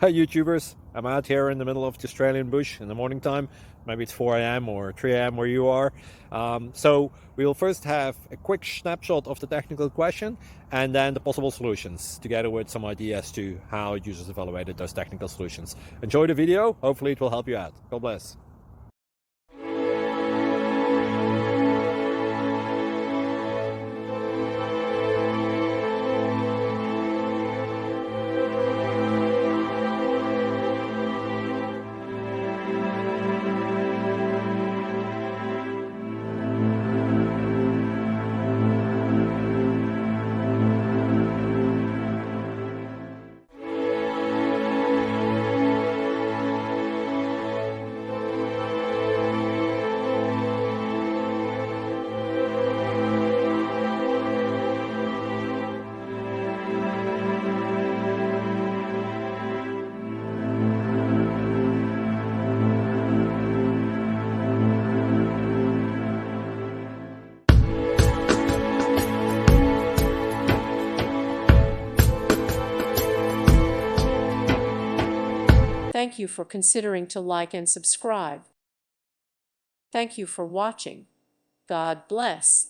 Hey YouTubers, I'm out here in the middle of the Australian bush in the morning time. Maybe it's 4 a.m. or 3 a.m. where you are. So we'll first have a quick snapshot of the technical question and then the possible solutions, together with some ideas to how users evaluated those technical solutions. Enjoy the video, hopefully it will help you out. God bless. Thank you for considering to like and subscribe. Thank you for watching. God bless.